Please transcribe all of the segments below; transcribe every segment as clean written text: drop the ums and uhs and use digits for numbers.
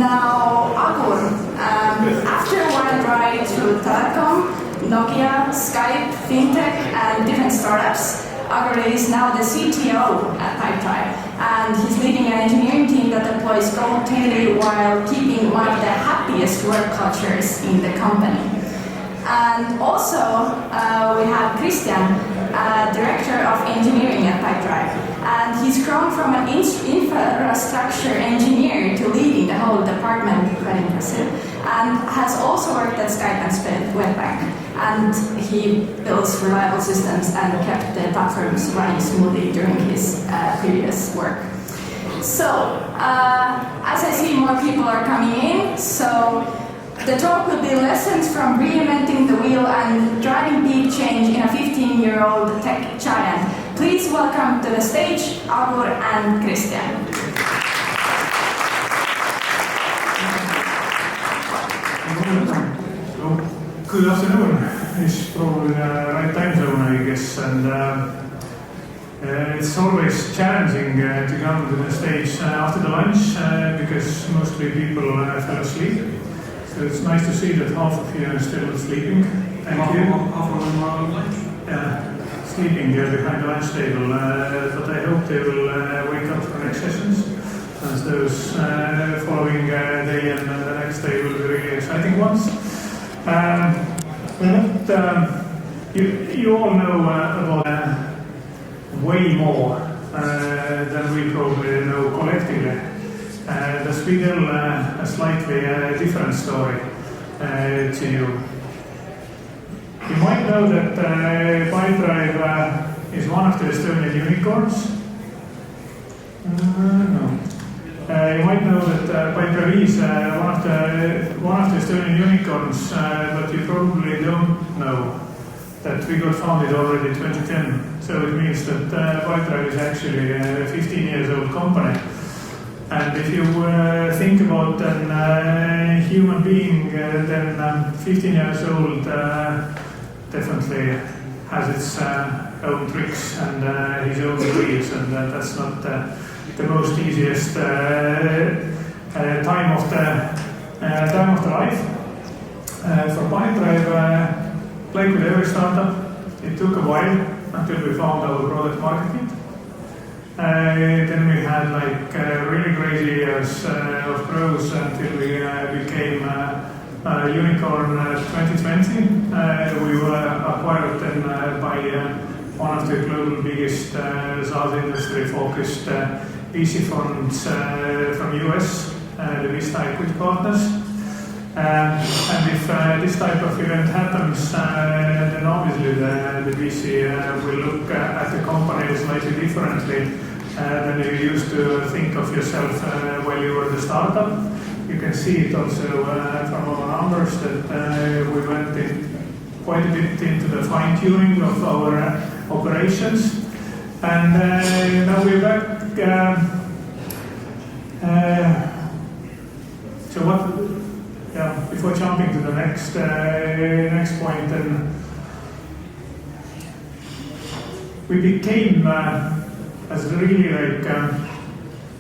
Now, Agur, after a wild ride through telecom, Nokia, Skype, fintech, and different startups, Agur is now the CTO at Pipedrive, and he's leading an engineering team that deploys Go daily while keeping one of the happiest work cultures in the company. And also, we have Kristjan, Director of Engineering at Pipedrive, and he's grown from an infrastructure engineer to leading the whole department, quite impressive, and has also worked at Skype and Webbank. And he builds reliable systems and kept the platforms running smoothly during his previous work. So, as I see more people are coming in, so the talk will be lessons from reinventing the wheel and driving big change in a 15-year-old tech giant. Please welcome to the stage Agur and Kristjan. Good afternoon. It's probably the right time zone, I guess, and it's always challenging to come to the stage after the lunch because mostly people fell asleep. So it's nice to see that half of you are still sleeping. Thank you. Half of them are lunch? Sleeping behind the lunch table, but I hope they will wake up for next sessions, as those following day and the next day will be really exciting ones. You all know about way more than we probably know collectively. Does we tell a slightly different story to you? You might know that Pipedrive is one of the Estonian unicorns. No. You might know that Pipedrive is one of the Estonian unicorns, but you probably don't know that we got founded already in 2010. So it means that Pipedrive is actually a 15 years old company. And if you think about a human being, then 15 years old definitely has its own tricks and his own beliefs, and that's not the most easiest time of the life. For Pipedrive, like with every startup, it took a while until we found our product market fit. Then we had really crazy years of growth until we became a unicorn 2020. We were acquired then by one of the global biggest SaaS industry-focused VC funds from US, the Vista Equity Partners. And if this type of event happens, then obviously the VC will look at the company slightly differently than you used to think of yourself while you were the startup. You can see it also from our numbers that we went quite a bit into the fine-tuning of our operations. And now we're back. So what? Yeah, before jumping to the next point, then we became as really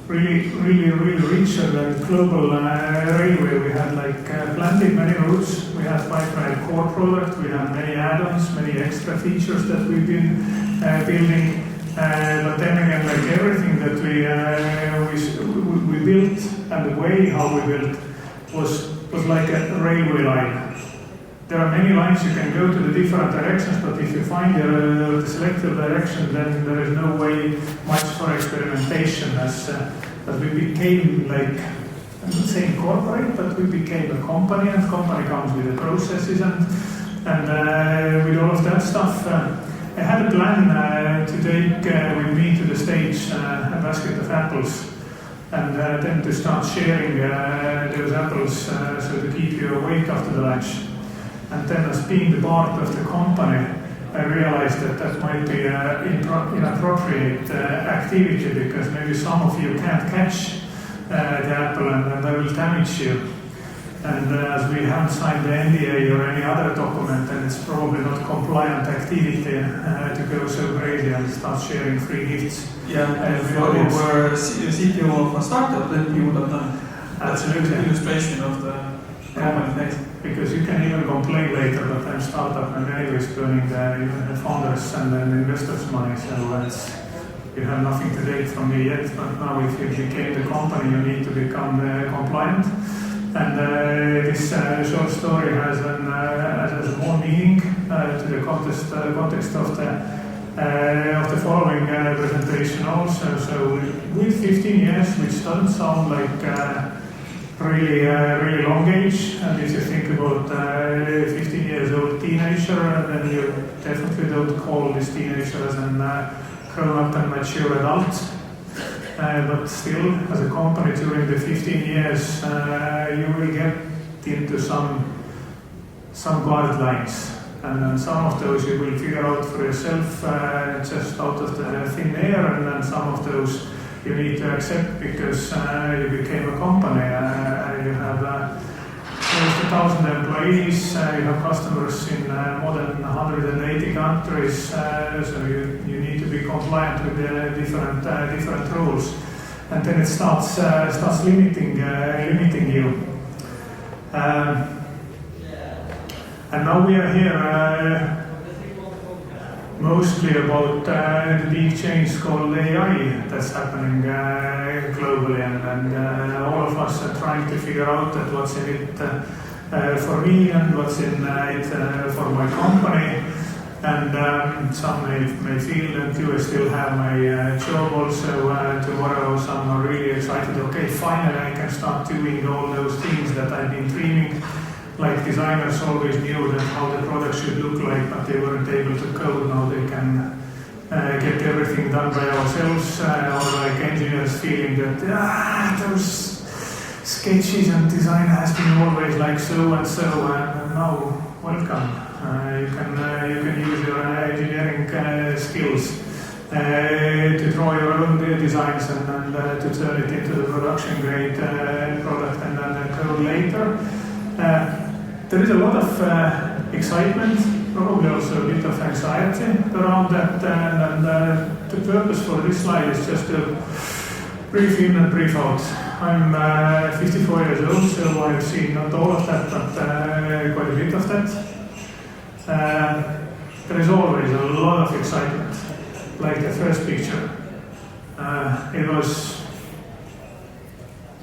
really rich and global railway. We had plenty many routes. We had Pipedrive core product. We had many add-ons, many extra features that we've been building. But then again, everything that we built and the way how we built was like a railway line. There are many lines you can go to the different directions, but if you find the selected direction, then there is no way much for experimentation as we became I'm not saying corporate, but we became a company, and company comes with the processes and with all of that stuff. I had a plan to take with me to the stage a basket of apples, and then to start sharing those apples so to keep you awake after the lunch. And then as being the part of the company, I realized that might be an inappropriate activity, because maybe some of you can't catch the apple and I will damage you. And as we haven't signed the NDA or any other document, then it's probably not compliant activity to go so crazy and start sharing free gifts. Yeah, if you were a CTO of a startup, then you would have done it. Absolutely. That's an illustration of the common phase. Because you can even complain later that I'm startup and anyways burning the founders and the investors' money, so you have nothing to take from me yet, but now if you became the company, you need to become compliant. And this short story has more meaning to the context of the following presentation also. So with 15 years, which doesn't sound like really long age, and if you think about 15 years old teenager, then you definitely don't call this teenager as an grown up and mature adult. But still, as a company during the 15 years, you will get into some guidelines. And then some of those you will figure out for yourself just out of the thin air, and then some of those you need to accept because you became a company. You have close to 1,000 employees, you have customers in more than 180 countries, so you need to be compliant with the different rules. And then it starts limiting you. And now we are here mostly about the big change called AI that's happening globally, and all of us are trying to figure out that what's in it for me and what's in it for my company. And some may feel that I still have my job also tomorrow. Some are really excited. Okay, finally I can start doing all those things that I've been dreaming. Like designers always knew that how the product should look like, but they weren't able to code. Now they can get everything done by ourselves, or like engineers feeling that those sketches and design has been always like so and so, and now welcome. You can use your engineering skills to draw your own designs and to turn it into the production grade product and then code later. There is a lot of excitement, probably also a bit of anxiety around that, and the purpose for this slide is just to brief in and brief out. I'm 54 years old, so I've seen not all of that, but quite a bit of that. There is always a lot of excitement, like the first picture. It was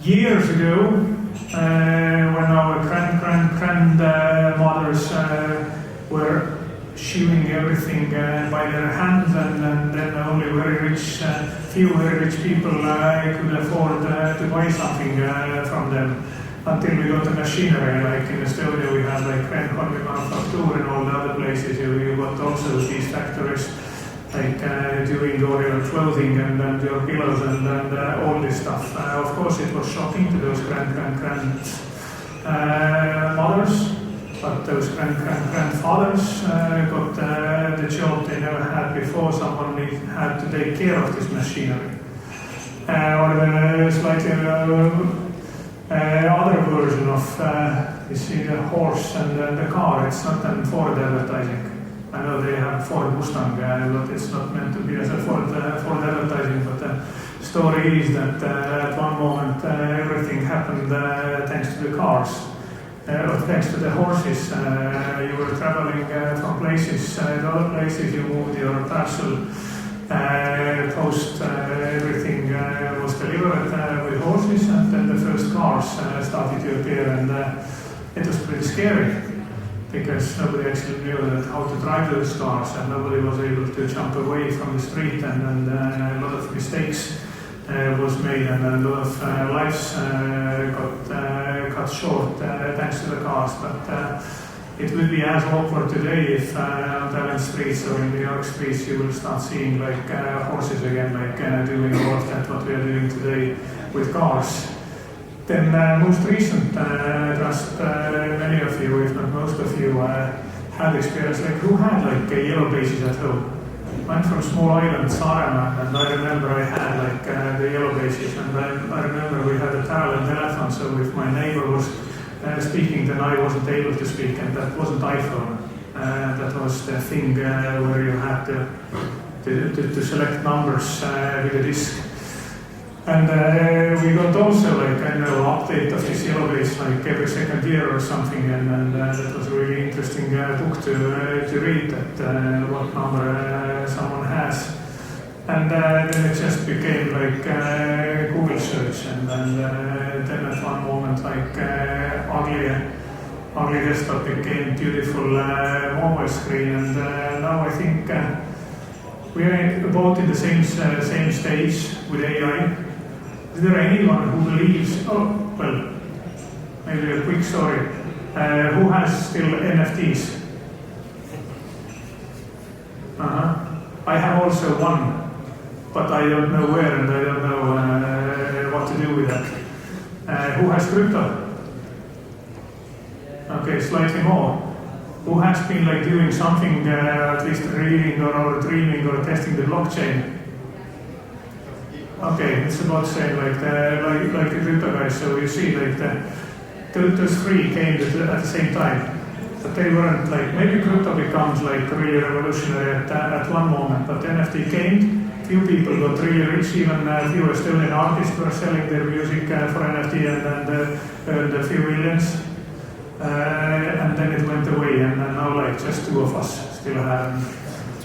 years ago, when our grandmothers were shoeing everything by their hands, and then only few very rich people could afford to buy something from them. Until we got the machinery, like in Estonia we have like Kristjan Elias and all the other places. You got also these factories like doing all your clothing and your pillows and all this stuff. Of course, it was shocking to those grandmothers, but those grandfathers got the job they never had before. Someone had to take care of this machinery. Or the slightly other version of you see the horse and the car. It's not an Ford advertising. I know they have Ford Mustang, but it's not meant to be as a Ford advertising. But the story is that at one moment everything happened thanks to the cars, or thanks to the horses. You were traveling from places to other places. You moved your parcel, post, everything was delivered with horses, and then the first cars started to appear, and it was pretty scary. Because nobody actually knew how to drive those cars, and nobody was able to jump away from the street, and a lot of mistakes was made, and a lot of lives got cut short thanks to the cars. But it would be as awkward today if on Tallinn streets or in New York streets you will start seeing like horses again, like doing all of that what we are doing today with cars. Then most recent, trust many of you, if not most of you, had experience, like who had like yellow pages at home? I'm from small island, Saaremaa, and I remember I had like the yellow pages, and I remember we had a parallel telephone, so if my neighbor was speaking, then I wasn't able to speak, and that wasn't iPhone. That was the thing where you had to select numbers with a disk. And we got also like an update of this yellow base like every second year or something, and that was a really interesting book to read, that what number someone has. And then it just became like Google search, and then at one moment like ugly desktop became beautiful mobile screen, and now I think we are about in the same stage with AI. Is there anyone who believes, oh, well, maybe a quick story, who has still NFTs? I have also one, but I don't know where, and I don't know what to do with that. Who has crypto? Okay, slightly more. Who has been like doing something, at least reading or dreaming or testing the blockchain? Okay, it's about saying like the crypto guys. So you see, like those three came at the same time, but they weren't like. Maybe crypto becomes like really revolutionary at one moment, but NFT came. Few people got really rich. Even a few Estonian artists were selling their music for NFT and earned a few millions. And then it went away, and now like just two of us still have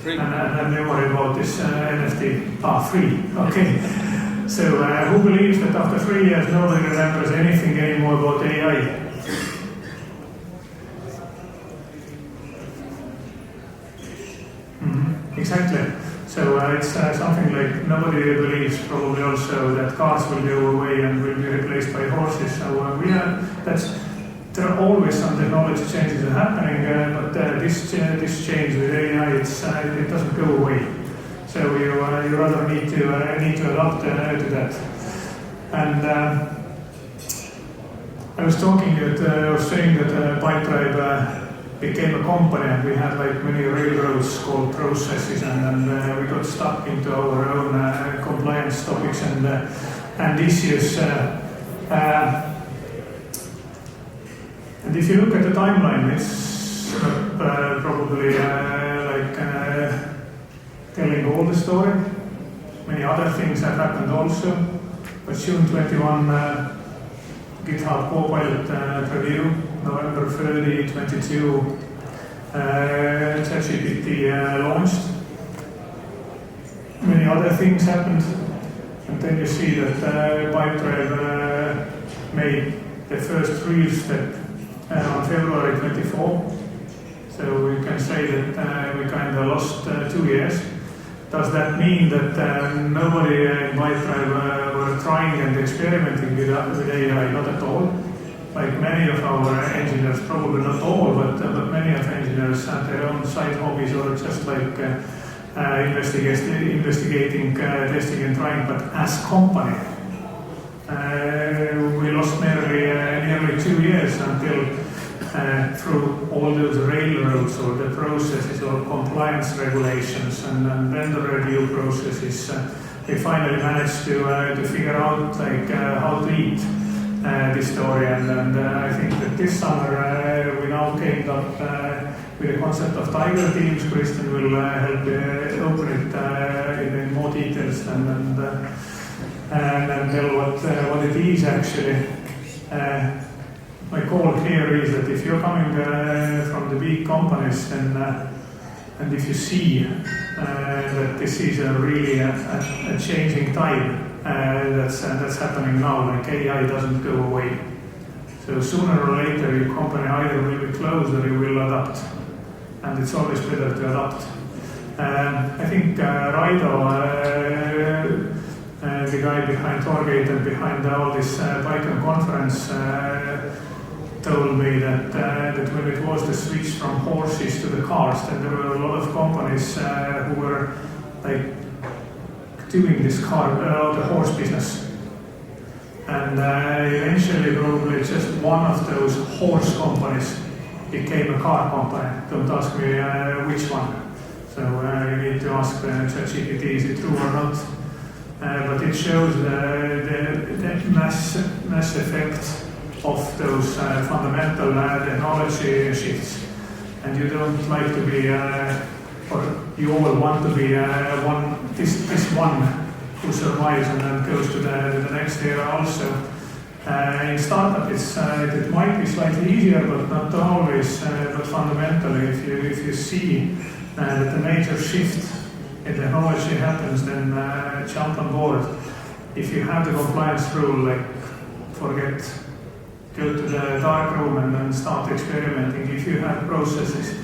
and memory about this NFT. Free. Okay. So who believes that after 3 years nobody remembers anything anymore about AI? Exactly. So it's something like nobody believes probably also that cars will go away and will be replaced by horses. So there are always some technology changes that are happening, but this change with AI, it doesn't go away. So you rather need to adapt to that. And I was saying that Pipedrive became a company, and we had like many railroads called processes, and we got stuck into our own compliance topics and issues. And if you look at the timeline, it's probably telling all the story. Many other things have happened also. But June 21, GitHub Copilot preview, November 30, 22, ChatGPT launched. Many other things happened. And then you see that Pipedrive made the first real step on February 24. So we can say that we kind of lost 2 years. Does that mean that nobody in Pipedrive were trying and experimenting with AI? Not at all. Like many of our engineers, probably not all, but many of engineers had their own side hobbies or just like investigating, testing and trying. But as company, we lost nearly 2 years until through all those railroads or the processes or compliance regulations and vendor review processes, we finally managed to figure out like how to eat this story. And I think that this summer we now came up with the concept of tiger teams. Kristjan will help open it in more details and tell what it is actually. My call here is that if you're coming from the big companies, and if you see that this is a really a changing time that's happening now, like AI doesn't go away. So sooner or later your company either will be closed or you will adapt, and it's always better to adapt. I think Raido, the guy behind Torgate and behind all this PyCon conference, told me that when it was the switch from horses to the cars, then there were a lot of companies who were like doing this the horse business, and eventually probably just one of those horse companies became a car company. Don't ask me which one. So you need to ask ChatGPT, is it true or not? But it shows the mass effect of those fundamental technology shifts, and you don't like to be, or you all want to be this one who survives and then goes to the next era also. In startup, it might be slightly easier, but not always. But fundamentally, if you see that the major shift in technology happens, then jump on board. If you have the compliance rule, like forget, go to the dark room and then start experimenting. If you have processes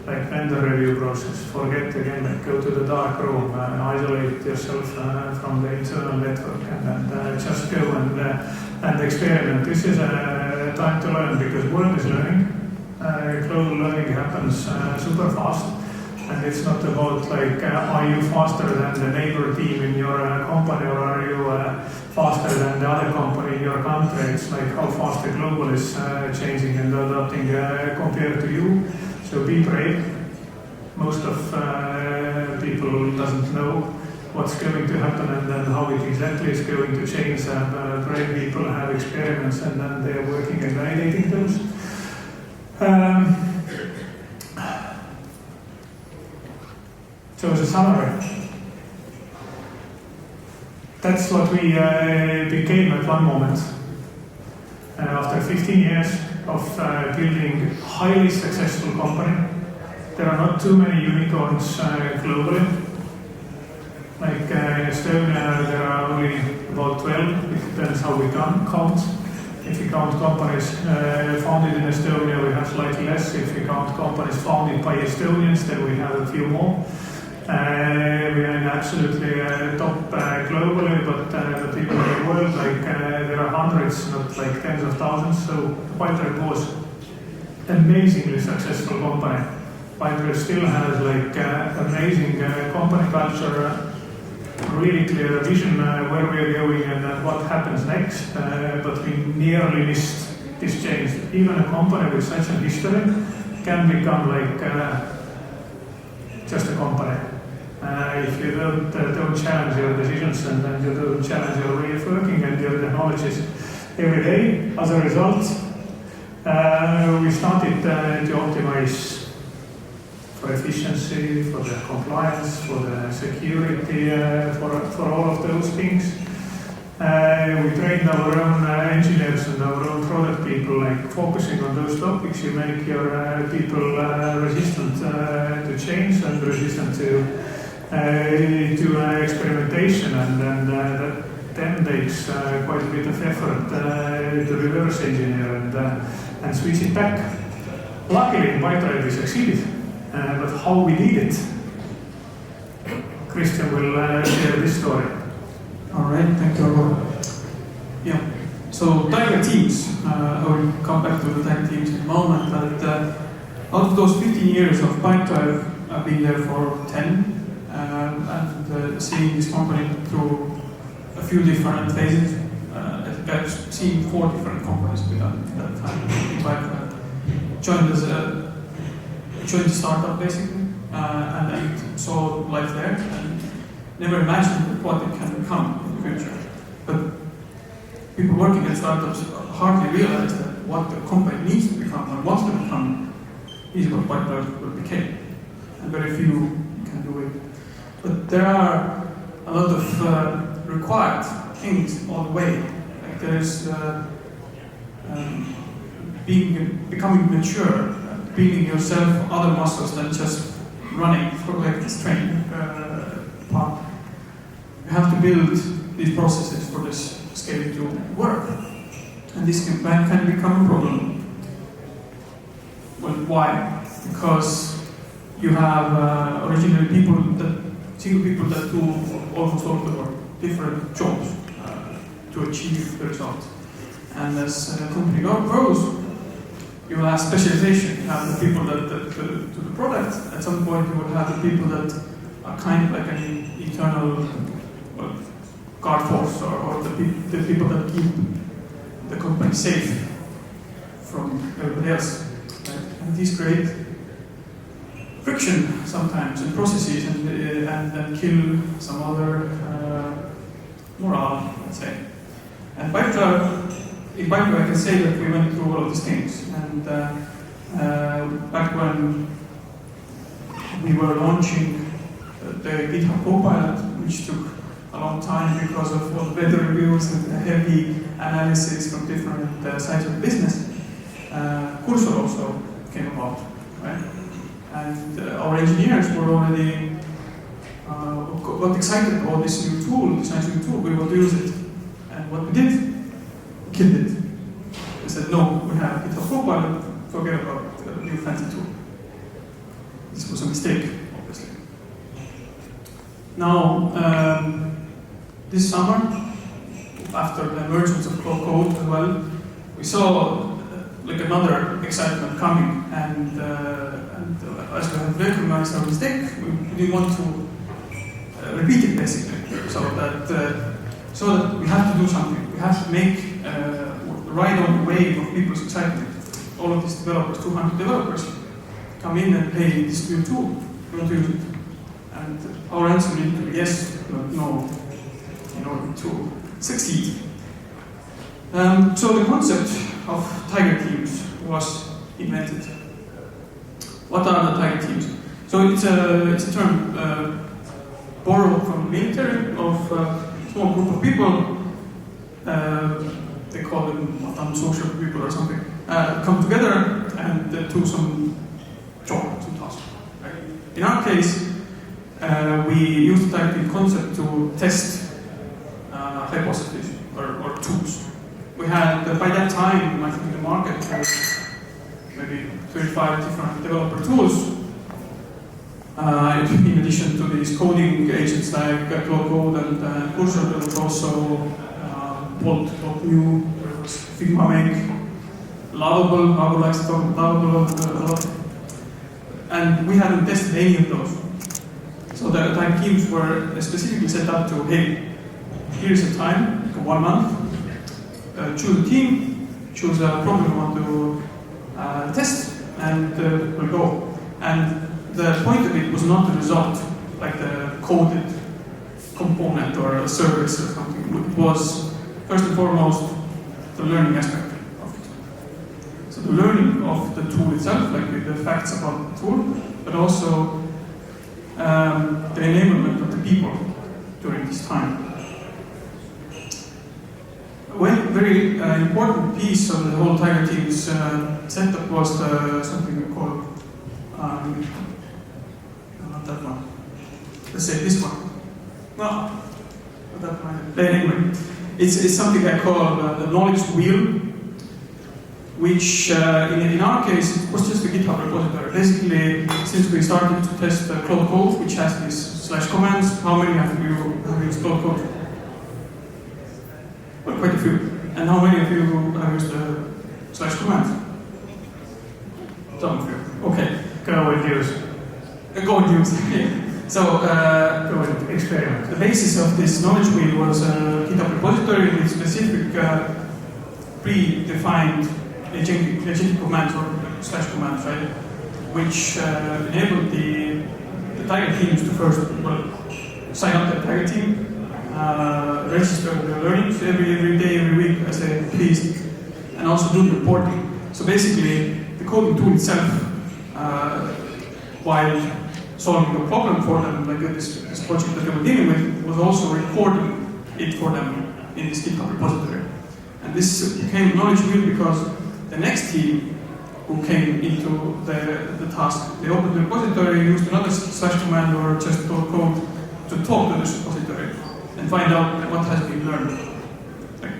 like vendor review process, forget again, like go to the dark room, isolate yourself from the internal network, and then just go and experiment. This is a time to learn because world is learning. Global learning happens super fast, and it's not about like are you faster than the neighbor team in your company, or are you faster than the other company in your country. It's like how fast the global is changing and adapting compared to you. So be brave. Most of people doesn't know what's going to happen and then how it exactly is going to change. Brave people have experiments and then they are working and validating those. So as a summary, that's what we became at one moment. After 15 years of building a highly successful company, there are not too many unicorns globally. Like in Estonia, there are only about 12. It depends how we count. If we count companies founded in Estonia, we have slightly less. If we count companies founded by Estonians, then we have a few more. We are absolutely top globally, but even in the world, like there are hundreds, not like tens of thousands. So Pipedrive was an amazingly successful company. Pipedrive still has like amazing company culture, really clear vision where we are going and what happens next. But we nearly missed this change. Even a company with such a history can become like just a company. If you don't challenge your decisions and then you don't challenge your way of working and your technologies every day. As a result, we started to optimize for efficiency, for the compliance, for the security, for all of those things. We trained our own engineers and our own product people, like focusing on those topics. You make your people resistant to change and resistant to experimentation, and that then takes quite a bit of effort to reverse engineer and switch it back. Luckily, in Pipedrive we succeeded, but how we did it, Kristjan will share this story. All right, thank you, Agur. Yeah, so Tiger teams, I will come back to the Tiger teams in a moment, but out of those 15 years of Pipedrive, I've been there for 10. And seeing this company through a few different phases. I've seen 4 different companies within that time. Joined a startup basically, and saw life there, and never imagined what it can become in the future. But people working at startups hardly realize that what the company needs to become and wants to become is what Pipedrive became, and very few can do it. But there are a lot of required things all the way. Like there is becoming mature, building yourself other muscles than just running for like this training part. You have to build these processes for this scaling to work, and this can become a problem. Well, why? Because you have originally single people that do almost all the work, different jobs to achieve the result. And as a company grows, you will have specialization. You have the people that do the product. At some point, you will have the people that are kind of like an internal guard force, or the people that keep the company safe from everybody else. Right? And these create friction sometimes in processes and kill some other morale, let's say. And in Pipedrive, I can say that we went through all of these things. And back when we were launching the GitHub Copilot, which took a a long time because of all the weather reviews and the heavy analysis from different sides of the business. Cursor also came about, right? And our engineers were already got excited about this new tool, this nice new tool. We want to use it. And what we did, we killed it. We said, no, we have GitHub Copilot, forget about the new fancy tool. This was a mistake, obviously. Now, this summer, after the emergence of Cloud Code as well, we saw like another excitement coming, and as we have recognized our mistake, we didn't want to repeat it basically. So that we have to do something. We have to make ride on the wave of people's excitement. All of these developers, 200 developers, come in and play this new tool. We want to use it. And our answer needs to be yes, but no, in order to succeed. So the concept of tiger teams was invented. What are the tiger teams? So it's a term borrowed from the military of a small group of people. They call them social people or something. Come together and do some job, some task. Right? In our case, we used the tiger team concept to test hypotheses or tools. We had, by that time, I think in the market, maybe 35 different developer tools. In addition to these coding agents like Cloud Code and Cursor, there was also Bolt.new, there was Figma Make, Lovable, Agur likes to talk about Lovable a lot. And we hadn't tested any of those. So the time teams were specifically set up to, hey, here's a time, like 1 month, choose a team, choose a problem you want to test, and we'll go. And the point of it was not the result, like the coded component or a service or something. It was, first and foremost, the learning aspect of it. So the learning of the tool itself, like the facts about the tool, but also the enablement of the people during this time. One very important piece of the whole Tiger Team's setup was something we call, not that one, let's say this one. No, not that one. Anyway, it's something I call the knowledge wheel, which in our case it was just a GitHub repository. Basically, since we started to test Cloud Code, which has these / commands, how many have used Cloud Code? Well, quite a few. And how many of you have used the / commands? Some of you. Okay. Go and use. Go and use. Okay. So, go and experiment. The basis of this knowledge wheel was a GitHub repository with specific predefined agentic commands or / commands, right? Which enabled the Tiger teams to first, sign up the Tiger team, register their learnings every day, every week, as they pleased, and also do the reporting. So basically, the coding tool itself, while solving the problem for them, like this project that they were dealing with, was also recording it for them in this GitHub repository. And this became knowledge wheel because the next team who came into the task, they opened the repository, used another / command or just code to talk to this repository and find out what has been learned. Like,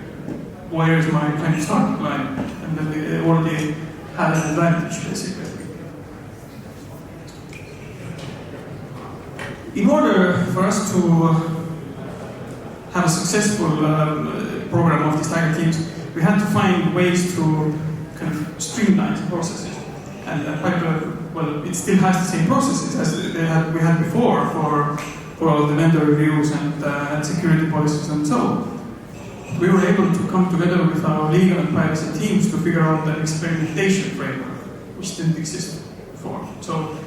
where is my kind of start line? And then they already had an advantage, basically. In order for us to have a successful program of these Tiger teams, we had to find ways to kind of streamline the processes. And Pipedrive, well, it still has the same processes as we had before for all the vendor reviews and security policies and so on. We were able to come together with our legal and privacy teams to figure out an experimentation framework, which didn't exist before. So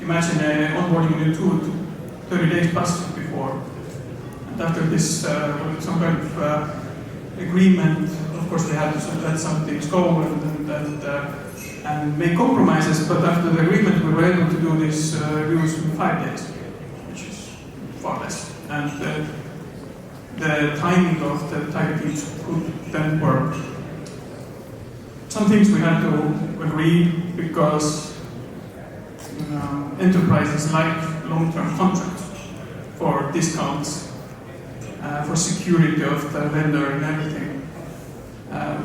imagine onboarding a new tool 30 days plus before. And after this, with some kind of agreement, of course they had to let some things go and make compromises, but after the agreement we were able to do these reviews in 5 days, which is far less. And the timing of the Tiger teams could then work. Some things we had to agree because enterprises like long-term contracts for discounts, for security of the vendor and everything.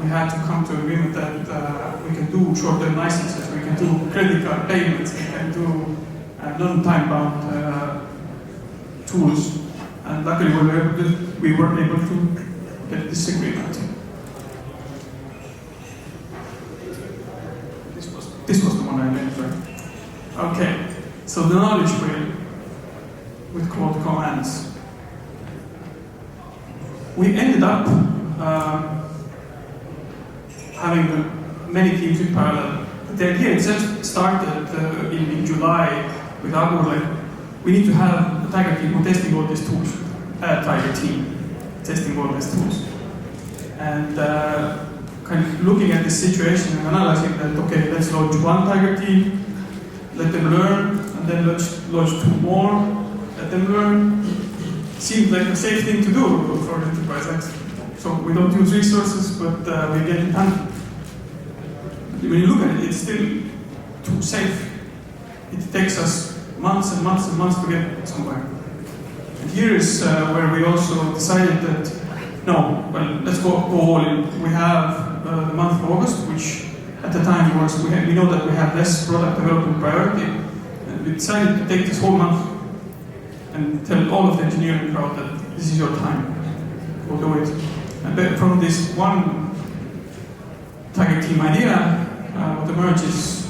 We had to come to agreement that we can do short-term licenses, we can do credit card payments, we can do non-time-bound tools. And luckily we were able to get this agreement. This was the one I meant, right? Okay, so the knowledge wheel with quote commands. We ended up having many teams in parallel. The idea itself started in July with Agur. Like, we need to have a Tiger team who testing all these tools. Tiger team testing all these tools. And kind of looking at this situation and analyzing that, okay, let's launch one Tiger team, let them learn, and then let's launch 2 more, let them learn. Seemed like a safe thing to do for an enterprise. Like, so we don't use resources, but we get it done. When you look at it, it's still too safe. It takes us months and months and months to get somewhere. And here is where we also decided that, no, well, let's go all in. We have the month of August, which at the time was, we know that we have less product development priority, and we decided to take this whole month and tell all of the engineering crowd that this is your time, go do it. And from this one Tiger team idea, what emerges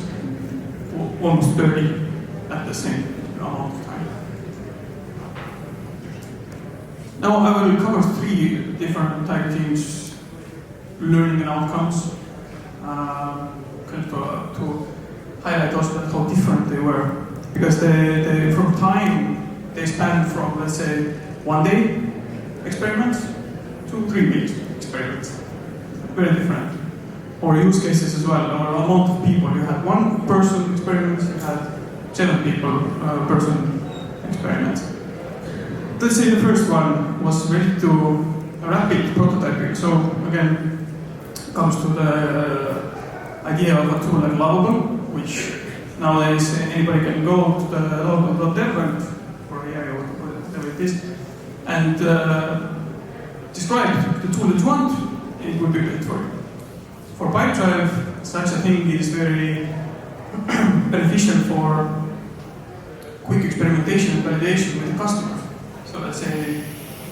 almost 30 at the same amount of time. Now I will cover 3 different Tiger teams, learning and outcomes, kind of to highlight also that how different they were. Because they from time, they span from, let's say, 1 day experiments to 3 weeks experiments. Very different. Or use cases as well, or amount of people. You had 1 person experiments, you had 7 people person experiments. Let's say the first one was related to rapid prototyping. So again, comes to the idea of a tool like Lovable, which nowadays anybody can go to the lovable.dev and or AI or whatever it is, and describe the tool that you want, and it will be built for you. For Pipedrive, such a thing is very beneficial for quick experimentation and validation with the customer. So let's say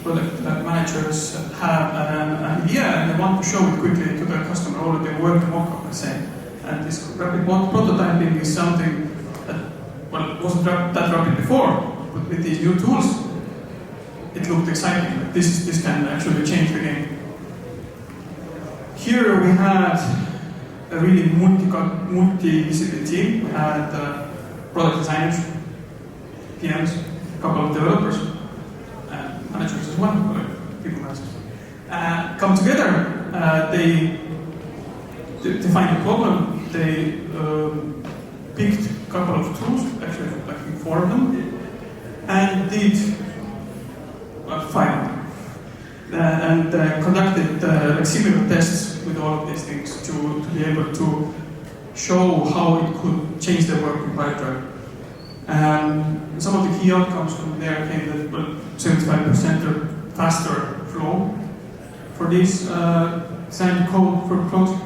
product managers have an idea and they want to show it quickly to the customer, already working mock-up, let's say. And this rapid prototyping is something that, well, wasn't that rapid before, but with these new tools, it looked exciting. This can actually change the game. Here we had a really multi-disciplinary team. We had product designers, PMs, a couple of developers, and managers as well, like people managers. Come together, they defined a problem, they picked a couple of tools, actually I think 4 of them, and did 5 and conducted like similar tests with all of these things to be able to show how it could change their work in Pipedrive. Some of the key outcomes from there came that 75% faster flow for this design code for code.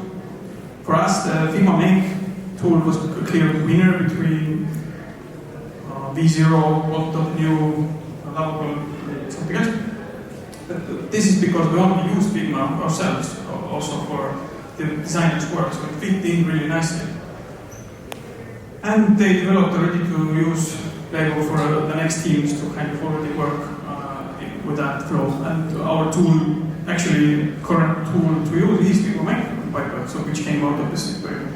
For us, the Figma Make tool was a clear winner between V0, What.new, Lovable, and something else. But this is because we only use Figma ourselves, also for the designers' work, so it fit in really nicely. And they developed already to use Lego for the next teams to kind of already work with that flow. And our tool, actually, current tool to use is Figma Make on Pipedrive, so which came out of this experiment.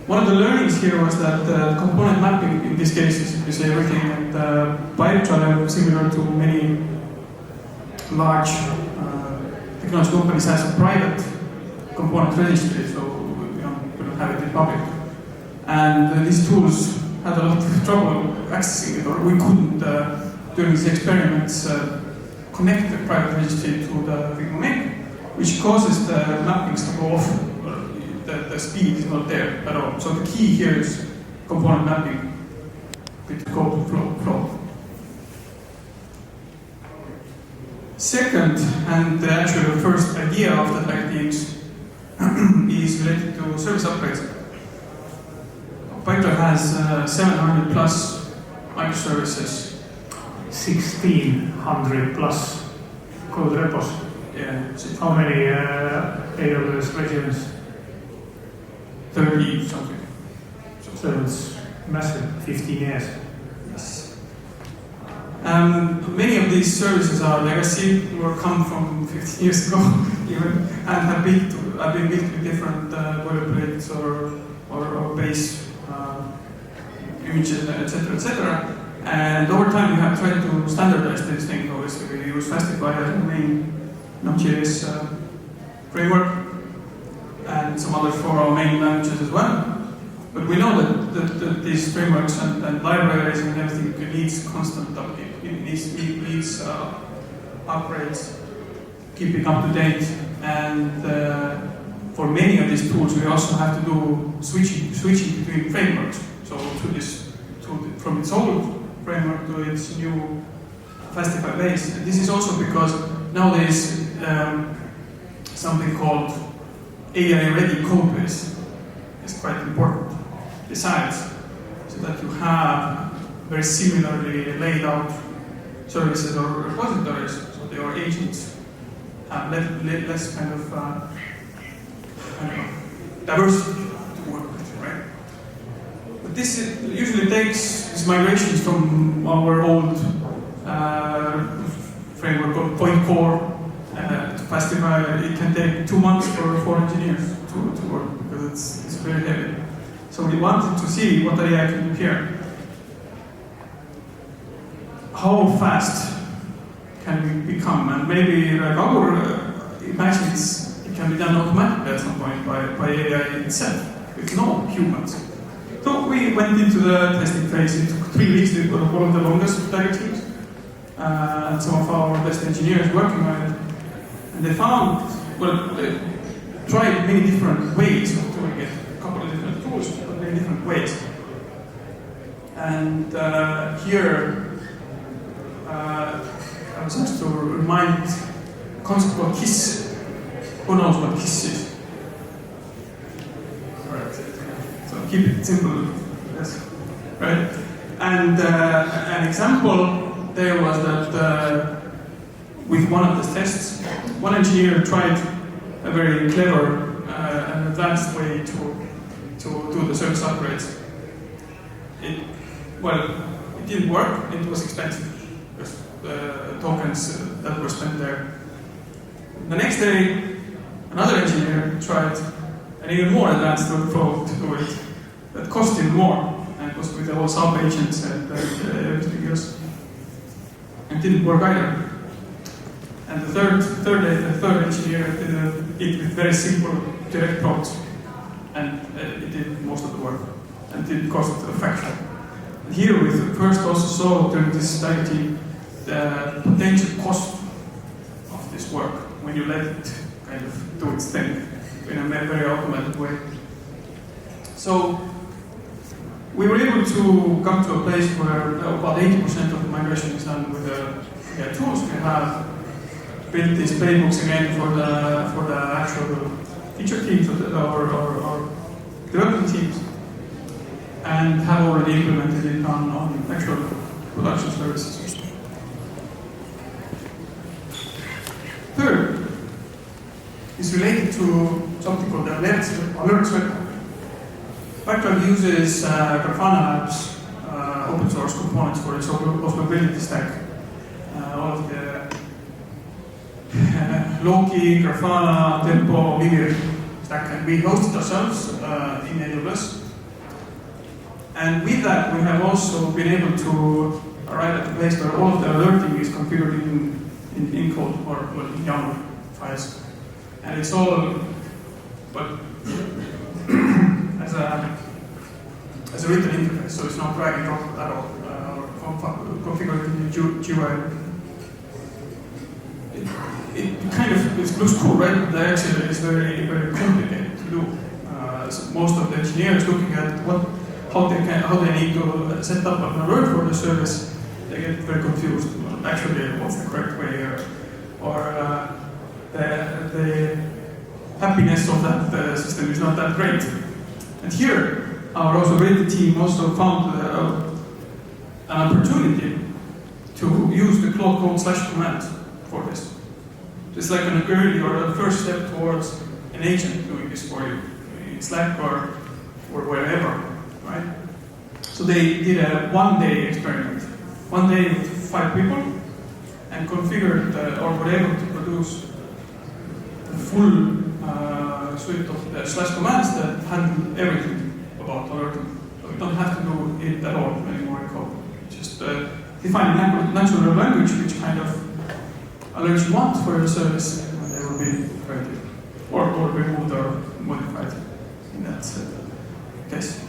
One of the learnings here was that component mapping in this case is everything, and Pipedrive, similar to many large technology companies, has a private component registry, so we don't have it in public. And these tools had a lot of trouble accessing it, or we couldn't, during these experiments, connect the private registry to the Figma maker, which causes the mappings to go off. The speed is not there at all. So the key here is component mapping with code to flow. Second, and actually the first idea of the Tiger teams is related to service upgrades. Pipedrive has 700 plus microservices. 1600 plus code repos. Yeah. How many AWS regions? 30 something. So it's massive, 15 years. Yes. Many of these services are legacy or come from 15 years ago even, and have been built with different boilerplates or base images, etc., etc. And over time, we have tried to standardize this thing. Obviously, we use Fastify as the main Node.js framework, and some others for our main languages as well. But we know that these frameworks and libraries and everything needs constant upkeep. It needs upgrades, keeping up to date. And for many of these tools, we also have to do switching between frameworks. So from its old framework to its new Fastify base. And this is also because now there is something called AI-ready code base. It's quite important. Besides, so that you have very similarly laid out services or repositories, so your agents have less kind of diversity to work with, right? But this usually takes these migrations from our old framework called Point Core to Fastify. It can take 2 months for engineers to work because it's very heavy. So we wanted to see what AI can do here. How fast can we become? And maybe like Agur imagines it can be done automatically at some point by AI itself, with no humans. So we went into the testing phase. It took 3 weeks. It was one of the longest Tiger teams. And some of our best engineers working on it. And they found, they tried many different ways of doing it. A couple of different tools, but many different ways. And here, I was asked to remind a concept called KISS. Who knows what KISS is? Right. So keep it simple. Yes. Right. And an example there was that with one of the tests, one engineer tried a very clever and advanced way to do the service upgrades. It didn't work. It was expensive. The tokens that were spent there. The next day, another engineer tried an even more advanced workflow to do it that cost him more, and it was with all sub-agents and everything else. It didn't work either. And the third engineer did it with very simple direct prompts, and it did most of the work, and it didn't cost a fraction. And here we first also saw during this study the potential cost of this work when you let it kind of do its thing in a very automated way. So we were able to come to a place where about 80% of the migration is done with the tools. We have built these playbooks again for the actual feature teams or development teams, and have already implemented it on actual production services. Third is related to something called the alerts web. Pipedrive uses Grafana Labs open source components for its observability stack. All of the Loki, Grafana, Tempo, Mimir stack, and we host it ourselves in AWS. And with that, we have also been able to arrive at a place where all of the alerting is configured in code or in YAML files. And it's all as a written interface, so it's not drag and drop at all, or configured in the GUI. it kind of it looks cool, right? But actually it's very, very complicated to do. So most of the engineers looking at how they need to set up an alert for the service, they get very confused. Actually, what's the correct way, or the happiness of that system is not that great. And here, our observability team also found an opportunity to use the Claude Code / command for this. It's like an early or a first step towards an agent doing this for you in Slack or wherever, right? So they did a one-day experiment, 1 day with 5 people, and configured or were able to produce the full suite of the / commands that handle everything about alerting. So you don't have to do it at all anymore in code. Just define a natural language which kind of alerts you want for your service, and they will be created or removed or modified in that case.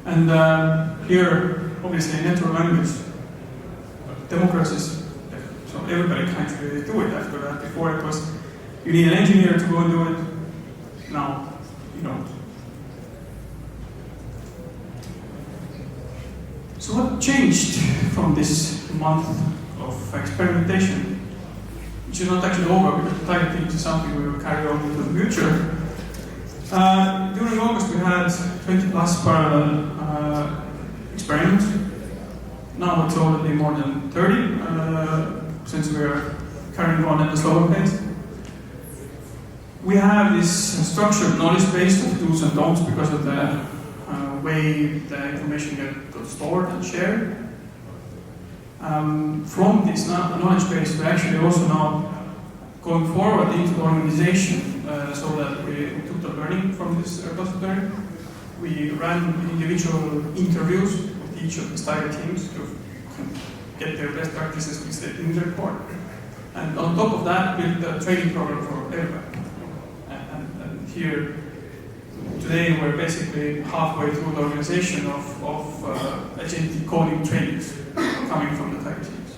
And here, obviously, natural language democracies. So everybody can really do it after that. Before it was you need an engineer to go and do it. Now you don't. So what changed from this month of experimentation, which is not actually over because the target teams is something we will carry on into the future. During August we had 20 plus parallel experiments. Now it's already more than 30 since we are carrying on at a slower pace. We have this structured knowledge base of do's and don'ts because of the way the information gets stored and shared. From this knowledge base, we're actually also now going forward into the organization so that we took the learning from this repository. We ran individual interviews with each of the study teams to get their best practices listed in the report. And on top of that, built a training program for everybody. And here, today, we're basically halfway through the organization of agentic coding trainings coming from the tech teams.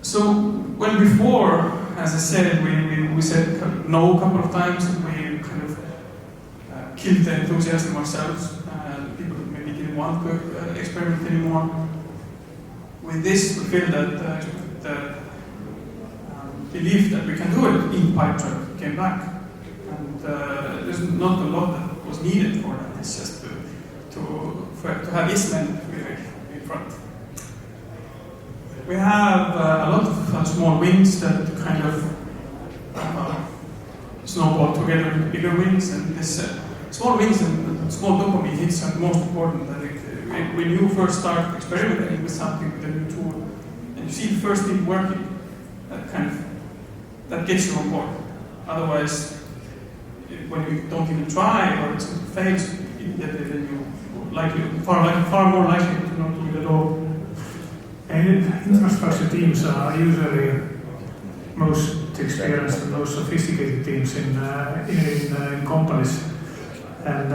So when before, as I said, we said no a couple of times, and we kind of killed the enthusiasm ourselves. People maybe didn't want to experiment anymore. With this, we feel that the belief that we can do it in Pipedrive came back. And there's not a lot that was needed for that. It's just to have Island in front. We have a lot of small wins that kind of snowball together into bigger wins, and this small wins and small dopamine hits are the most important. I think when you first start experimenting with something with a new tool, and you see the first thing working, that gets you on board. Otherwise, when you don't even try or it fails, then you far more likely to not do it at all. And infrastructure teams are usually most experienced and most sophisticated teams in companies, and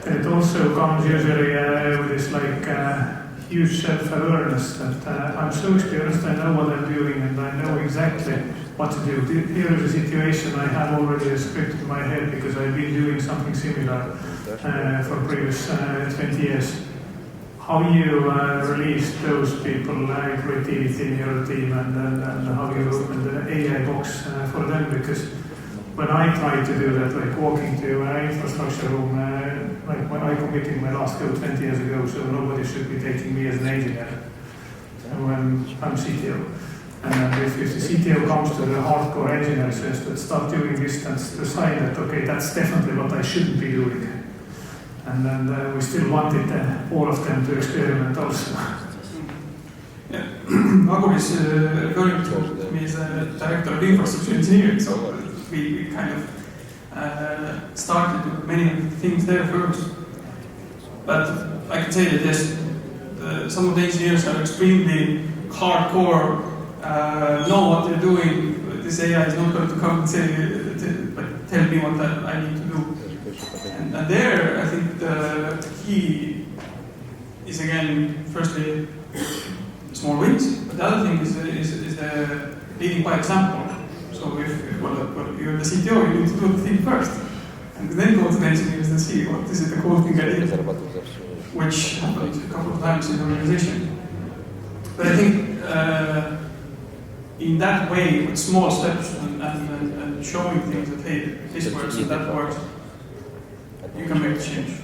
it also comes usually with this huge self-awareness that I'm so experienced, I know what I'm doing, and I know exactly what to do. Here is a situation I have already a script in my head because I've been doing something similar for previous 20 years. How you release those people, creativity in your team, and how you open the AI box for them, because when I try to do that, like walking to an infrastructure room, like when I committed my last code 20 years ago, so nobody should be taking me as an engineer when I'm CTO. And if the CTO comes to the hardcore engineer says that start doing this, that's the sign that, okay, that's definitely what I shouldn't be doing. And then we still wanted all of them to experiment also. Yeah, Agur is referring to me as a director of infrastructure engineering, so we kind of started with many things there first. But I can say that yes, some of the engineers are extremely hardcore, know what they're doing. This AI is not going to come and say, tell me what I need to do. And there, I think the key is again, firstly, small wins. But the other thing is leading by example. So if you're the CTO, you need to do the thing first, and then go to the engineers and see what is it the cool thing I did, which happened a couple of times in the organization. But I think in that way, with small steps and showing things that hey, this works and that works, you can make a change.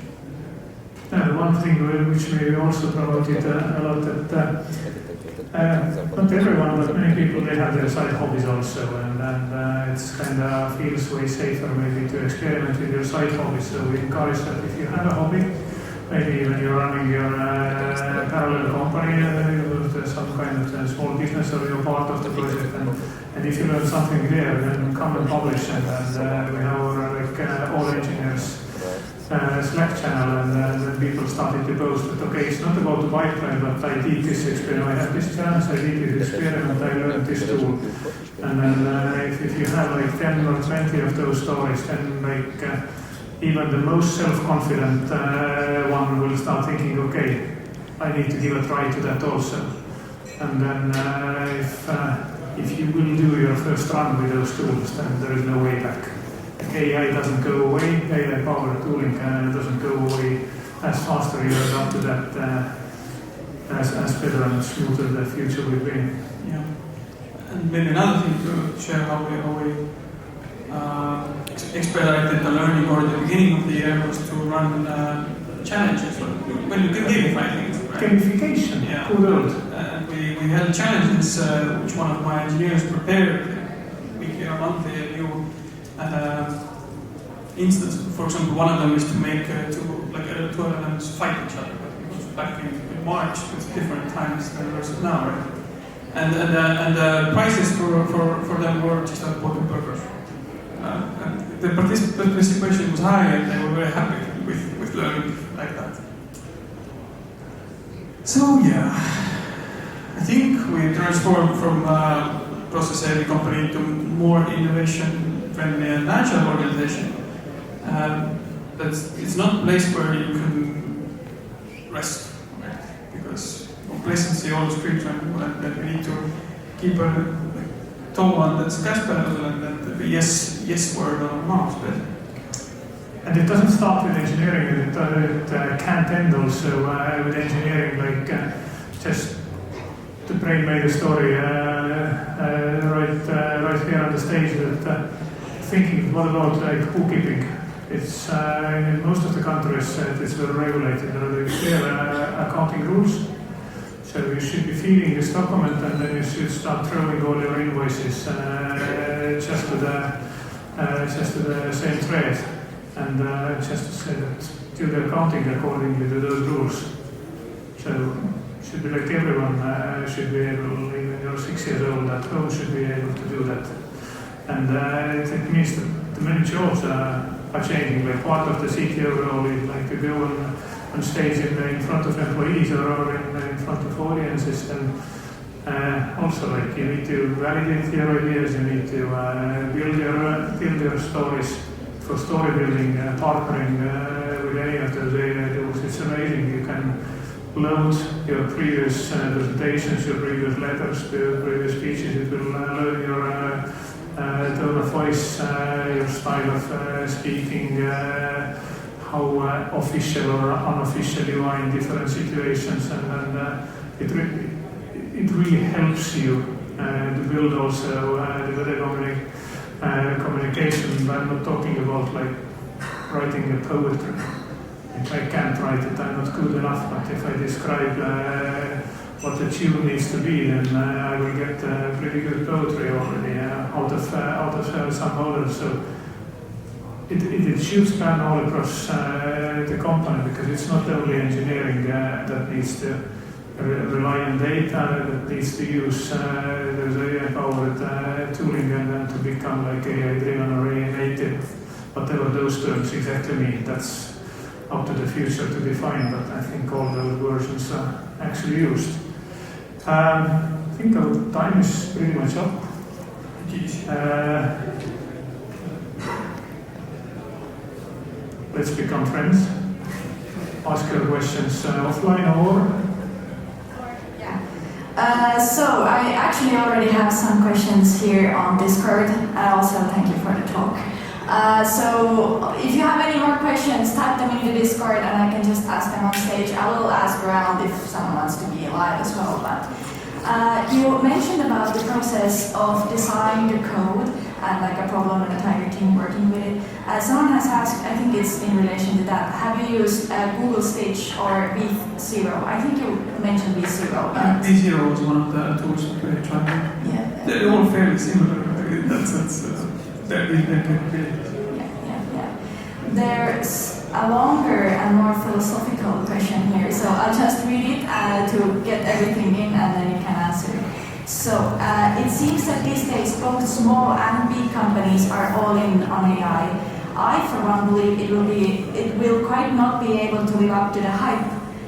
The one thing which we also promoted a lot that not everyone, but many people, they have their side hobbies also, and it's kind of feels way safer maybe to experiment with your side hobbies. So we encourage that if you have a hobby, maybe when you're running your parallel company, some kind of small business, or you're part of the project, and if you learn something there, then come and publish it. And we have all engineers Slack channel, and then people started to post that, okay, it's not about the pipeline, but I did this experiment, I have this chance, I did this experiment, I learned this tool. And then if you have like 10 or 20 of those stories, then even the most self-confident one will start thinking, okay, I need to give a try to that also. And then if you will do your first run with those tools, then there is no way back. AI doesn't go away, AI powered tooling doesn't go away as faster you adapt to that as better and smoother the future will be. Yeah. And maybe another thing to share how we expedited the learning, or at the beginning of the year, was to run challenges when you can gamify things. Right? Gamification, yeah. Good. We had challenges which one of my engineers prepared weekly or monthly, a new instance. For example, one of them is to make two elements fight each other. It was back in March with different times versus now, right? And the prices for them were just like bottom burgers. And the participation was high, and they were very happy with learning like that. So yeah, I think we transformed from process-heavy company to more innovation-friendly and agile organization. But it's not a place where you can rest, right? Because complacency always creeps in, and we need to keep a toe on that gas pedal and the yes word on our mouth. And it doesn't start with engineering, it can't end also with engineering, just the brain made a story right here on the stage that thinking, what about bookkeeping? It's in most of the countries it's well regulated. There are clear accounting rules. So you should be feeding this document, and then you should start throwing all your invoices just to the same thread, and just to say that do the accounting accordingly to those rules. So it should be like everyone should be able, even you're 6 years old at home, should be able to do that. And it means that the many jobs are changing. Like part of the CTO role is like to go on stage in front of employees or in front of audiences, and also like you need to validate your ideas, you need to build your stories for story building, partnering with any of those AI tools. It's amazing. You can load your previous presentations, your previous letters, your previous speeches. It will load your tone of voice, your style of speaking, how official or unofficial you are in different situations, and it really helps you to build also the better communication. I'm not talking about like writing a poetry. If I can't write it, I'm not good enough. But if I describe what the tune needs to be, then I will get pretty good poetry already out of some models. So it should span all across the company, because it's not only engineering that needs to rely on data, that needs to use those AI-powered tooling and to become like AI-driven or AI-native, whatever those terms exactly mean. That's up to the future to define, but I think all those versions are actually used. I think our time is pretty much up. Let's become friends. Ask your questions offline or? Yeah. So I actually already have some questions here on Discord. Also, thank you for the talk. So if you have any more questions, type them in the Discord and I can just ask them on stage. I will ask around if someone wants to be live as well. But you mentioned about the process of designing the code and like a problem and a Tiger team working with it. Someone has asked, I think it's in relation to that, have you used Google Stitch or V0? I think you mentioned V0. V0 was one of the tools that we tried. Yeah. They're all fairly similar in that sense. Their capabilities. Yeah. There's a longer and more philosophical question here, so I'll just read it to get everything in and then you can answer it. So it seems that these days both small and big companies are all in on AI. I, for one, believe it will quite not be able to live up to the hype.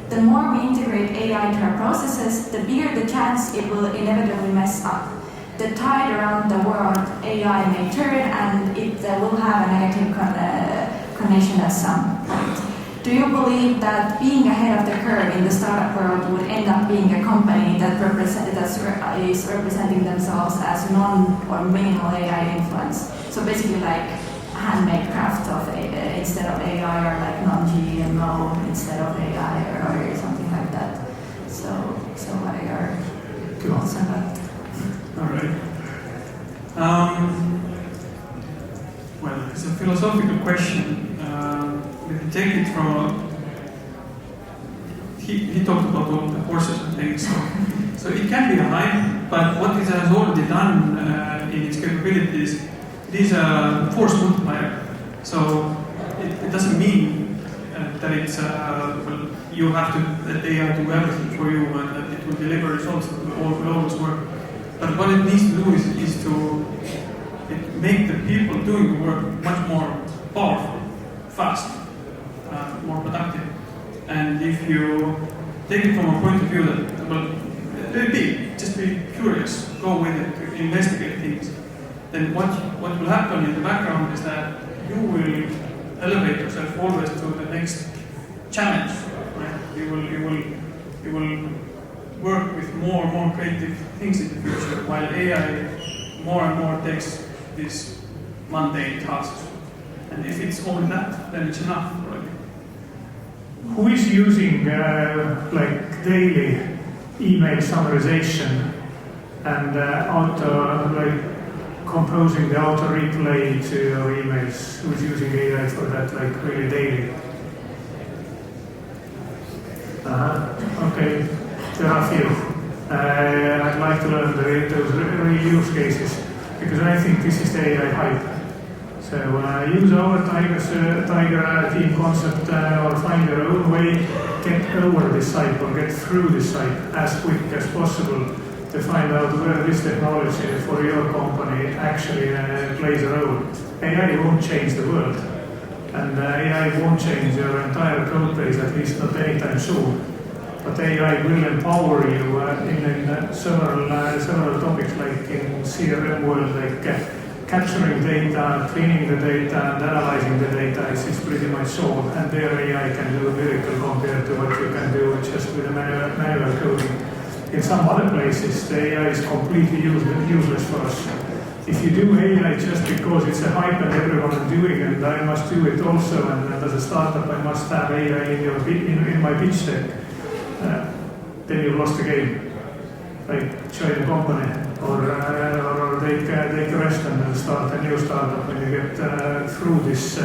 The more we integrate AI to our processes, the bigger the chance it will inevitably mess up. The tide around the world, AI may turn and it will have a negative connection at some point. Do you believe that being ahead of the curve in the startup world would end up being a company that is representing themselves as non or minimal AI influence? So basically like handmade craft of instead of AI or like non-GMO instead of AI or something like that. So what are your thoughts on that? All right. Well, it's a philosophical question. If you take it from he talked about all the horses and things, so it can be a hype, but what it has already done in its capabilities, it is a force multiplier. So it doesn't mean that it's well, you have to let AI do everything for you and that it will deliver results that will always work. But what it needs to do is to make the people doing the work much more powerful, fast, more productive. And if you take it from a point of view that, well, just be curious, go with it, investigate things, then what will happen in the background is that you will elevate yourself always to the next challenge, right? You will work with more and more creative things in the future, while AI more and more takes these mundane tasks. And if it's only that, then it's enough already. Who is using like daily email summarization and composing the auto replay to your emails? Who's using AI for that, like really daily? Okay. There are a few. I'd like to learn those real use cases because I think this is the AI hype. So use our Tiger team concept or find your own way, get over this hype or get through this hype as quick as possible to find out where this technology for your company actually plays a role. AI won't change the world and AI won't change your entire code base, at least not anytime soon. But AI will empower you in several topics, like in CRM world, like capturing data, cleaning the data, and analyzing the data is pretty much solved. And there AI can do a miracle compared to what you can do just with a manual coding. In some other places, the AI is completely useless for us. If you do AI just because it's a hype and everyone is doing it, and I must do it also, and as a startup I must have AI in my pitch deck, then you've lost the game. Like join a company or take a rest and start a new startup. When you get through this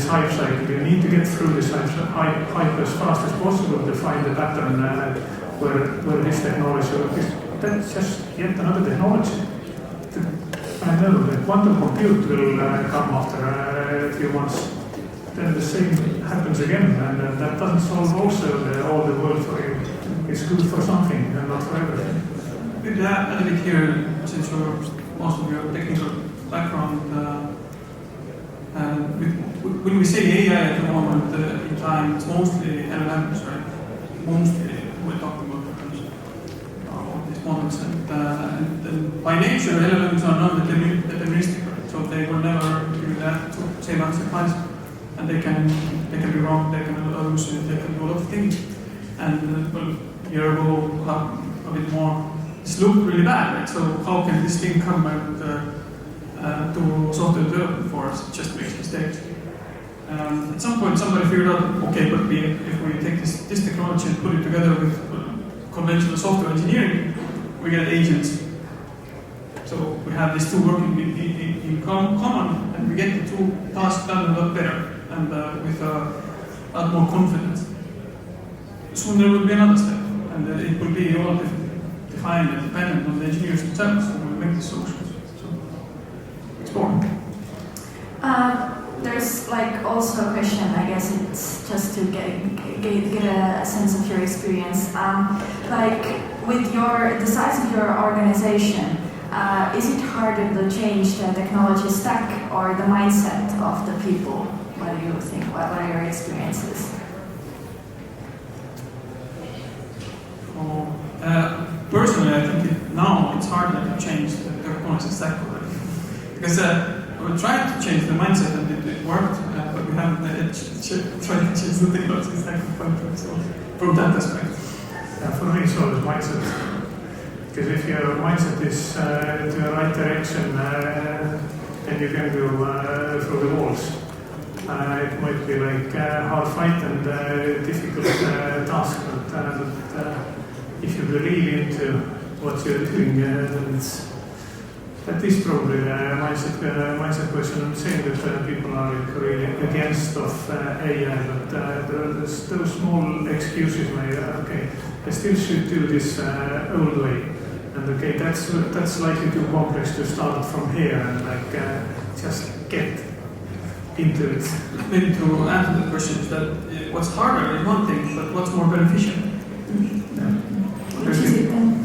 hype cycle, you need to get through this hype as fast as possible to find the pattern where this technology is. That's just yet another technology. I know that quantum compute will come after a few months. Then the same happens again, and that doesn't solve also all the world for you. It's good for something and not for everything. Maybe add a bit here, since most of your technical background. When we say AI at the moment in time, it's mostly LLMs, right? Mostly we're talking about these models, and by nature LLMs are non-deterministic, right? So they will never give you that same answer twice. And they can be wrong, they can hallucinate, they can do a lot of things. And well, a year ago, a bit more, this looked really bad, right? So how can this thing come and do software development for us? It just makes mistakes. At some point somebody figured out, okay, but if we take this technology and put it together with conventional software engineering, we get agents. So we have these two working in common, and we get the two tasks done a lot better and with a lot more confidence. Soon there will be another step, and it will be all defined and dependent on the engineers themselves who will make the solutions. So explore. There's like also a question, I guess it's just to get a sense of your experience. Like with the size of your organization, is it harder to change the technology stack or the mindset of the people? What do you think? What are your experiences? Personally, I think now it's harder to change the technology stack already. Because we tried to change the mindset and it worked, but we haven't tried to change the technology stack from that aspect. Yeah, for me it's always mindset. Because if your mindset is in the right direction, then you can go through the walls. It might be like a hard fight and difficult task, but if you believe into what you're doing, then that is probably a mindset question. I'm saying that people are really against of AI, but there's those small excuses like, okay, I still should do this old way. And okay, that's likely too complex to start from here and like just get into it. Maybe to answer the question is that what's harder is one thing, but what's more beneficial? Which is it then?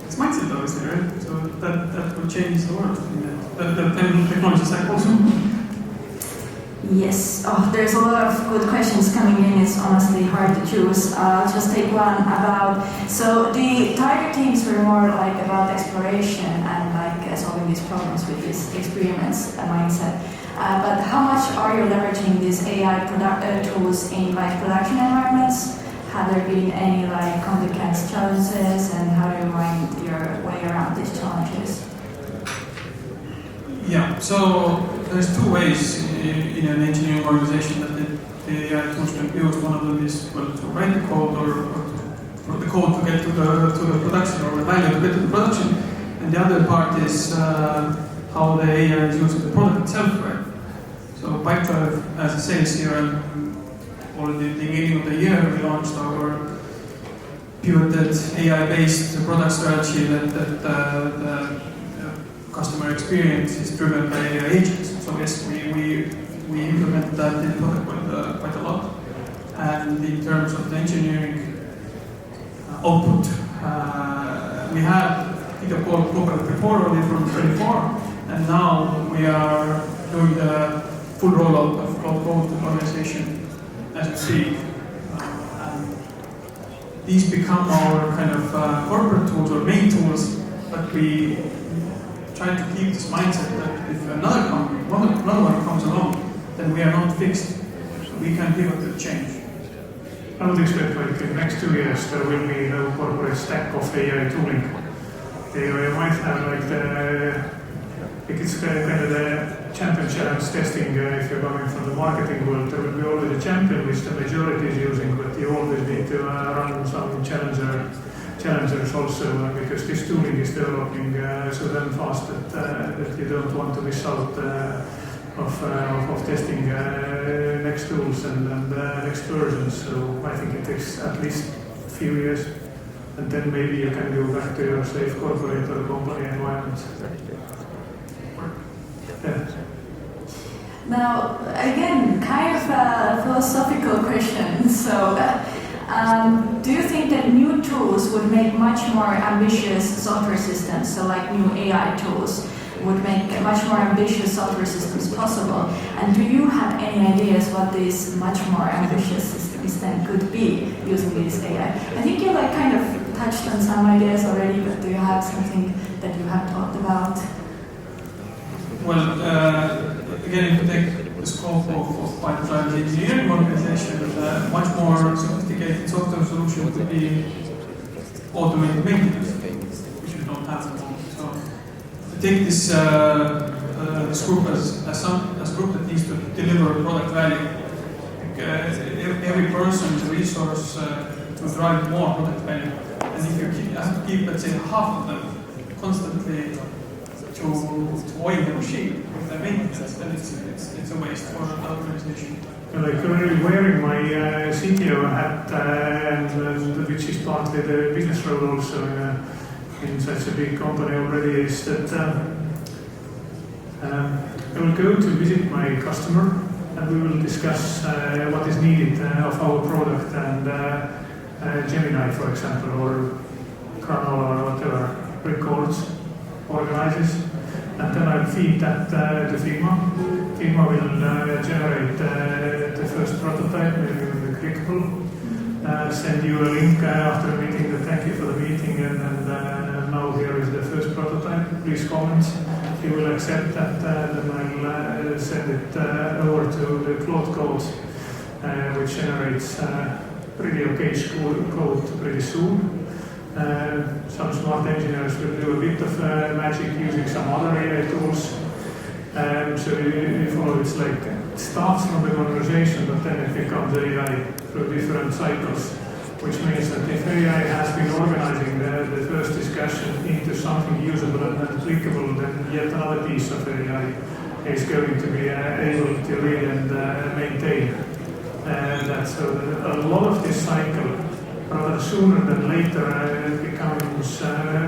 It's mindset, obviously, right? So that will change the world. The technology stack also. Yes. Oh, there's a lot of good questions coming in. It's honestly hard to choose. I'll just take one about. So the target teams were more like about exploration and like solving these problems with these experiments mindset. But how much are you leveraging these AI tools in like production environments? Have there been any like complex challenges, and how do you find your way around these challenges? Yeah, so there's two ways in an engineering organization that the AI tools can be used. One of them is to write the code or for the code to get to the production, or the value to get to the production. And the other part is how the AI is used in the product itself, right? So Pipedrive, as a sales here, already at the beginning of the year, we launched our pivoted AI-based product strategy that the customer experience is driven by AI agents. So yes, we implemented that in product quite a lot. And in terms of the engineering output, we had Peter Code before, only from 24, and now we are doing the full rollout of Cloud Code organization as we speak. And these become our kind of corporate tools or main tools, but we try to keep this mindset that if another one comes along, then we are not fixed. So we can pivot to change. I would expect like in the next 2 years there will be no corporate stack of AI tooling. They might have like it's kind of the champion challenge testing. If you're coming from the marketing world, there will be always a champion which the majority is using, but you always need to run some challengers also, because this tooling is developing so damn fast that you don't want to miss out of testing next tools and next versions. So I think it takes at least a few years, and then maybe you can go back to your safe corporate or company environment. Yeah. Now, again, kind of a philosophical question. So, do you think that new tools would make much more ambitious software systems, so like new AI tools, would make much more ambitious software systems possible? And do you have any ideas what these much more ambitious systems then could be using these AI? I think you like kind of touched on some ideas already, but do you have something that you have talked about? Well, again, if you take the scope of Pipedrive engineering organization, much more sophisticated software solution could be automated maintenance, which we don't have at the moment. So to take this group as a group that needs to deliver product value. Every person is a resource to drive more product value. And if you have to keep, let's say, half of them constantly to oil the machine with their maintenance, then it's a waste for an organization. Like currently wearing my CTO hat, and which is partly the business role also in such a big company already, is that I will go to visit my customer and we will discuss what is needed of our product and Gemini, for example, or Granola or whatever records, organizes, and then I'll feed that to Figma. Figma will generate the first prototype, maybe with a clickable, send you a link after the meeting, thank you for the meeting, and now here is the first prototype, please comment. If you will accept that, then I'll send it over to the Claude code, which generates pretty okay code pretty soon. Some smart engineers will do a bit of magic using some other AI tools. So you follow, it's like it starts from the conversation, but then it becomes AI through different cycles, which means that if AI has been organizing the first discussion into something usable and applicable, then yet another piece of AI is going to be able to read and maintain that. So a lot of this cycle, rather sooner than later, becomes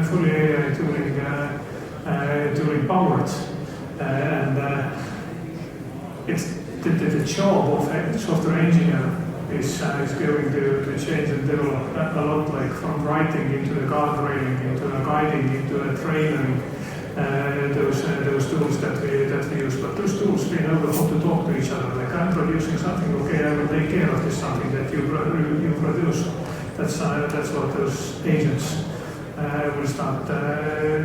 fully AI tooling powered. And it's the job of a software engineer is going to change and develop a lot, like from writing into the guardrailing, into a guiding, into a training, those tools that we use. But those tools, we know how to talk to each other. Like, I'm producing something, okay, I will take care of this something that you produce. That's what those agents will start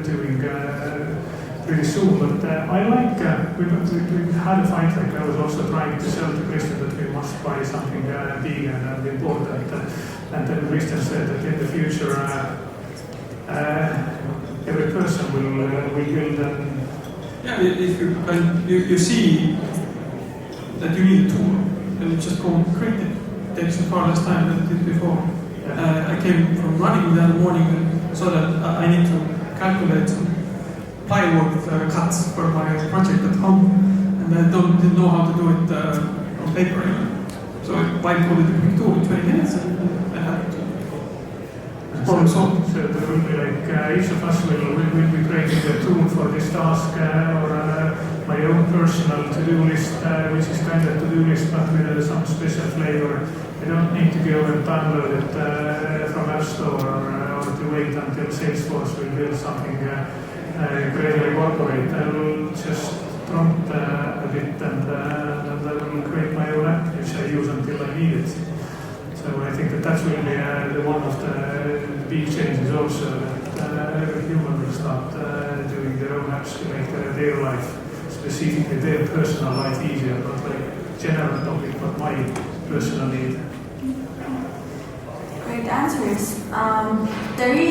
doing pretty soon. But I like, we had a fight, like I was also trying to sell to Kristjan that we must buy something big and important. And then Kristjan said that in the future, every person will build an... Yeah, if you see that you need a tool, then you just go and create it. It takes far less time than it did before. I came from running in the morning and saw that I need to calculate some plywood cuts for my project at home, and I didn't know how to do it on paper. So I bytecoded a quick tool in 20 minutes, and I had to problem solve. So there will be like each of us will be creating a tool for this task, or my own personal to-do list, which is kind of to-do list but with some special flavor. I don't need to go and download it from App Store or to wait until Salesforce will build something greatly corporate. I will just prompt a bit and I will create my own app, which I use until I need it. So I think that will be one of the big changes also, that every human will start doing their own apps to make their life, specifically their personal life, easier, not like general topic, but my personal need. Great answers. There is